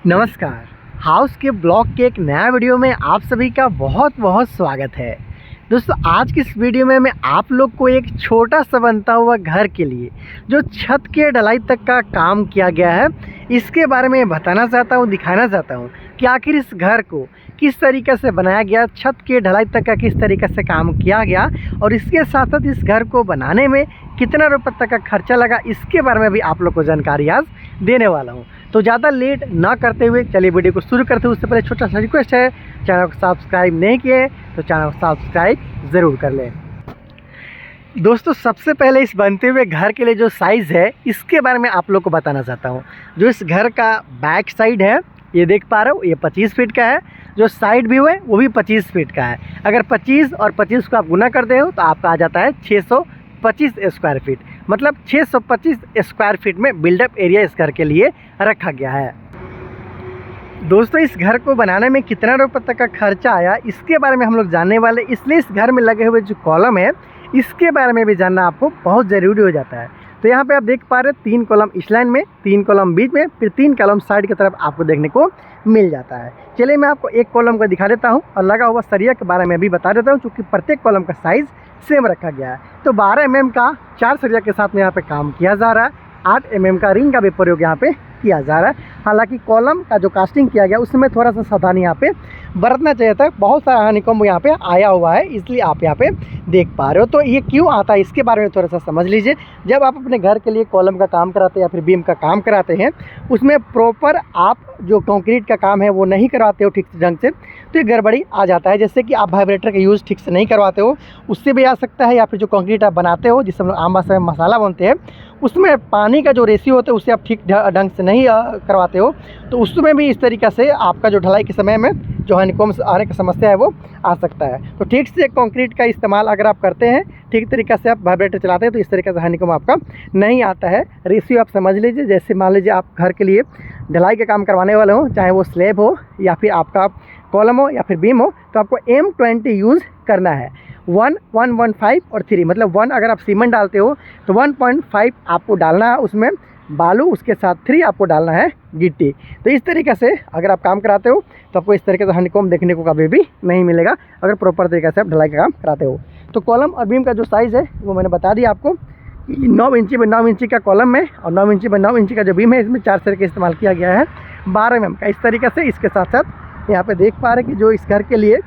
नमस्कार। हाउस के ब्लॉग के एक नया वीडियो में आप सभी का बहुत बहुत स्वागत है। दोस्तों, आज की इस वीडियो में मैं आप लोग को एक छोटा सा बनता हुआ घर के लिए जो छत के ढलाई तक का काम किया गया है, इसके बारे में बताना चाहता हूँ, दिखाना चाहता हूँ कि आखिर इस घर को किस तरीके से बनाया गया, छत के ढलाई तक का किस तरीके से काम किया गया और इसके साथ साथ इस घर को बनाने में कितना रुपये तक का खर्चा लगा, इसके बारे में भी आप लोग को जानकारी आज देने वाला हूँ। तो ज़्यादा लेट ना करते हुए चलिए वीडियो को शुरू करते हुए उससे पहले छोटा सा रिक्वेस्ट है, चैनल को सब्सक्राइब नहीं किए तो चैनल को सब्सक्राइब ज़रूर कर लें। दोस्तों, सबसे पहले इस बनते हुए घर के लिए जो साइज़ है इसके बारे में आप लोग को बताना चाहता हूँ। जो इस घर का बैक साइड है, ये देख पा रहे हो, ये 25 फीट का है। जो साइड व्यू है वो भी 25 फीट का है। अगर 25 और 25 को आप गुना करते हो तो आपका आ जाता है 625 स्क्वायर फीट। मतलब 625 स्क्वायर फीट में बिल्डअप एरिया इस घर के लिए रखा गया है। दोस्तों, इस घर को बनाने में कितना रुपये तक का खर्चा आया इसके बारे में हम लोग जानने वाले, इसलिए इस घर में लगे हुए जो कॉलम है इसके बारे में भी जानना आपको बहुत ज़रूरी हो जाता है। तो यहाँ पे आप देख पा रहे हैं 3 कॉलम इस लाइन में, 3 कॉलम बीच में, फिर 3 कॉलम साइड की तरफ आपको देखने को मिल जाता है। चलिए मैं आपको एक कॉलम को दिखा देता हूँ और लगा हुआ सरिया के बारे में भी बता देता हूँ, क्योंकि प्रत्येक कॉलम का साइज़ सेम रखा गया है। तो 12 mm का 4 सरिया के साथ में यहाँ पे काम किया जा रहा है। 8 mm का रिंग का भी प्रयोग यहाँ पे किया जा रहा है। हालांकि कॉलम का जो कास्टिंग किया गया उसमें थोड़ा सा सावधानी यहाँ पे बरतना चाहिए था। बहुत सारा हनीकॉम्ब यहाँ पे आया हुआ है, इसलिए आप यहाँ पे देख पा रहे हो। तो ये क्यों आता है इसके बारे में थोड़ा सा समझ लीजिए। जब आप अपने घर के लिए कॉलम का काम कराते हैं या फिर बीम का काम कराते हैं, उसमें प्रॉपर आप जो कंक्रीट का काम है वो नहीं करवाते हो ठीक ढंग से, तो ये गड़बड़ी आ जाता है। जैसे कि आप वाइब्रेटर का यूज़ ठीक से नहीं करवाते हो, उससे भी आ सकता है। या फिर जो कंक्रीट आप बनाते हो, जिससे हम लोग आम भाषा में मसाला बनते हैं, उसमें पानी का जो रेशियो होता है उससे आप ठीक ढंग से नहीं करवाते हो, तो उसमें भी इस तरीक़े से आपका जो ढलाई के समय में जो हनीकॉम्ब आने की समस्या है वो आ सकता है। तो ठीक से कंक्रीट का इस्तेमाल अगर आप करते हैं, ठीक तरीक़े से आप वाइब्रेटर चलाते हैं, तो इस तरीके से हनीकॉम्ब आपका नहीं आता है। रेशियो आप समझ लीजिए। जैसे मान लीजिए आप घर के लिए ढलाई का काम करवाने वाले हो, चाहे वो स्लैब हो या फिर आपका कॉलम हो या फिर बीम हो, तो आपको M20 यूज़ करना है। 1, 1, 1, 5 और 3, मतलब 1 अगर आप सीमेंट डालते हो तो 1.5 आपको डालना है उसमें बालू, उसके साथ 3 आपको डालना है गिट्टी। तो इस तरीके से अगर आप काम कराते हो तो आपको इस तरीके से हनीकॉम्ब देखने को कभी भी नहीं मिलेगा, अगर प्रॉपर तरीके से आप ढलाई का काम कराते हो। तो कॉलम और बीम का जो साइज़ है वो मैंने बता दिया आपको। 9 इंची में 9 इंची का कॉलम में और 9 इंची में 9 इंची का जो बीम है, इसमें 4 सर का इस्तेमाल किया गया है। 12 mm का इस तरीके से। इसके साथ साथ यहाँ पे देख पा रहे हैं कि जो इस घर के लिए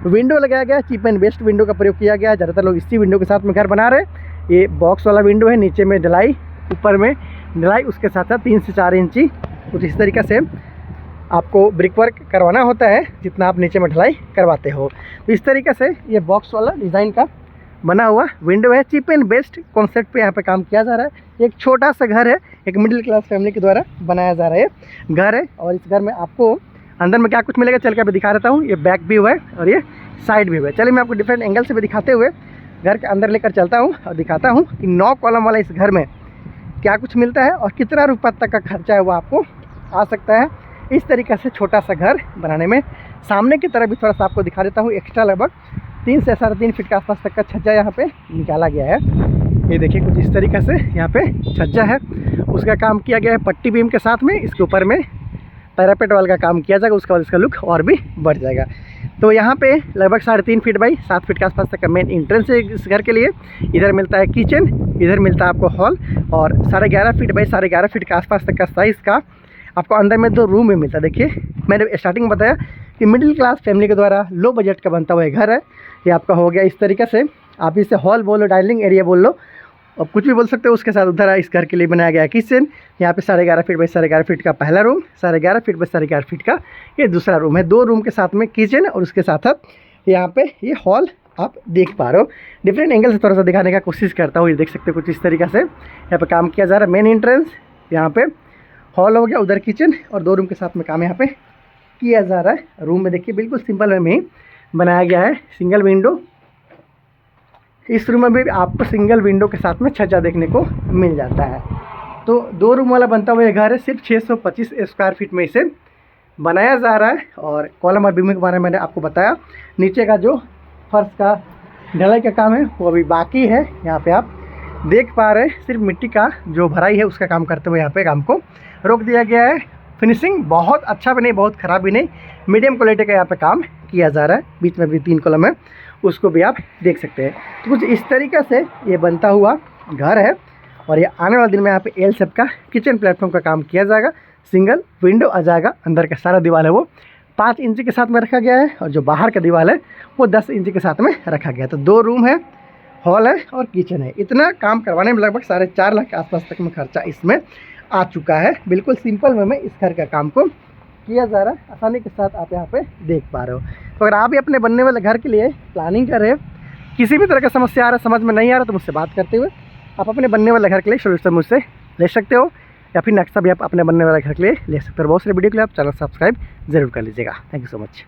विंडो लगाया गया है, चीप एंड बेस्ट विंडो का प्रयोग किया गया है। ज़्यादातर लोग इसी विंडो के साथ में घर बना रहे हैं। ये बॉक्स वाला विंडो है, नीचे में ढलाई, ऊपर में ढलाई, उसके साथ साथ 3 से 4 इंची कुछ इस तरीके से आपको ब्रिक वर्क करवाना होता है, जितना आप नीचे में ढलाई करवाते हो। तो इस तरीके से ये बॉक्स वाला डिज़ाइन का बना हुआ विंडो है। चीप एंड बेस्ट कॉन्सेप्ट पे यहाँ पे काम किया जा रहा है। एक छोटा सा घर है, एक मिडिल क्लास फैमिली के द्वारा बनाया जा रहा है घर है। और इस घर में आपको अंदर में क्या कुछ मिलेगा चल के मैं दिखा देता हूँ। ये बैक व्यू है और ये साइड व्यू है। चलिए मैं आपको डिफरेंट एंगल से भी दिखाते हुए घर के अंदर लेकर चलता हूँ और दिखाता हूँ कि 9 कॉलम वाला इस घर में क्या कुछ मिलता है और कितना रुपये तक का खर्चा है वो आपको आ सकता है इस तरीके से छोटा सा घर बनाने में। सामने की तरफ भी थोड़ा सा आपको दिखा देता हूँ। एक्स्ट्रा लगभग 3 से 3.5 फीट के आसपास तक का छज्जा यहाँ पे निकाला गया है। ये देखिए कुछ इस तरीके से यहाँ पे छज्जा है, उसका काम किया गया है पट्टी बीम के साथ में। इसके ऊपर में पैरापेट वाल का काम किया जाएगा, उसका बाद इसका लुक और भी बढ़ जाएगा। तो यहाँ पे लगभग 3.5 फीट बाई 7 फीट के आसपास तक का मेन एंट्रेंस है इस घर के लिए। इधर मिलता है किचन, इधर मिलता है आपको हॉल, और 11.5 फीट बाई 11.5 फीट के आसपास तक का साइज़ का आपको अंदर में 2 रूम में मिलता है। देखिए मैंने स्टार्टिंग में बताया कि मिडिल क्लास फैमिली के द्वारा लो बजट का बनता हुआ घर है। ये आपका हो गया इस तरीके से। आप इसे हॉल बोलो, डाइनिंग एरिया बोल लो, और कुछ भी बोल सकते हो। उसके साथ उधर इस घर के लिए बनाया गया किचन। यहाँ पे 11.5 फीट बाई 11.5 फीट का पहला रूम, 11.5 फीट बाई 11.5 फीट का ये दूसरा रूम है। 2 रूम के साथ में किचन और उसके साथ साथ यहाँ पे ये हॉल आप देख पा रहे हो। डिफरेंट एंगल से थोड़ा सा दिखाने का कोशिश करता हूँ। ये देख सकते हो कुछ इस तरीके से यहाँ पे काम किया जा रहा है। मेन एंट्रेंस यहाँ पे हॉल हो गया, उधर किचन, और 2 रूम के साथ में काम यहाँ पे किया जा रहा है। रूम में देखिए बिल्कुल सिंपल वे में ही बनाया गया है। सिंगल विंडो, इस रूम में भी आपको सिंगल विंडो के साथ में छज्जा देखने को मिल जाता है। तो 2 रूम वाला बनता हुआ ये घर है। सिर्फ 625 स्क्वायर फीट में इसे बनाया जा रहा है। और कॉलम और बीम के बारे में मैंने आपको बताया। नीचे का जो फर्श का ढलाई का काम है वो अभी बाकी है। यहाँ पे आप देख पा रहे हैं सिर्फ मिट्टी का जो भराई है उसका काम करते हुए यहाँ पे काम को रोक दिया गया है। फिनिशिंग बहुत अच्छा भी नहीं, बहुत ख़राब भी नहीं, मीडियम क्वालिटी का यहाँ पे काम किया जा रहा है। बीच में भी 3 कॉलम है, उसको भी आप देख सकते हैं। तो कुछ इस तरीक़े से ये बनता हुआ घर है और ये आने वाले दिन में यहाँ पे एल शेप का किचन प्लेटफॉर्म का काम किया जाएगा। सिंगल विंडो आ जाएगा, अंदर का सारा दीवार है वो 5 इंच के साथ में रखा गया है और जो बाहर का दीवार है वो 10 इंच के साथ में रखा गया है। तो 2 रूम है, हॉल है और किचन है। इतना काम करवाने में लगभग 4.5 लाख के आसपास तक में खर्चा इसमें आ चुका है। बिल्कुल सिंपल वे में इस घर का काम को किया जा रहा है, आसानी के साथ आप यहाँ पे देख पा रहे हो। तो अगर आप भी अपने बनने वाले घर के लिए प्लानिंग कर रहे हो, किसी भी तरह का समस्या आ रहा है, समझ में नहीं आ रहा, तो मुझसे बात करते हुए आप अपने बनने वाले घर के लिए सोल्यूशन मुझसे ले सकते हो, या फिर नक्शा भी आप अपने बनने वाले घर के लिए ले सकते हो। बहुत सारे वीडियो के लिए आप चैनल सब्सक्राइब जरूर कर लीजिएगा। Thank you so much.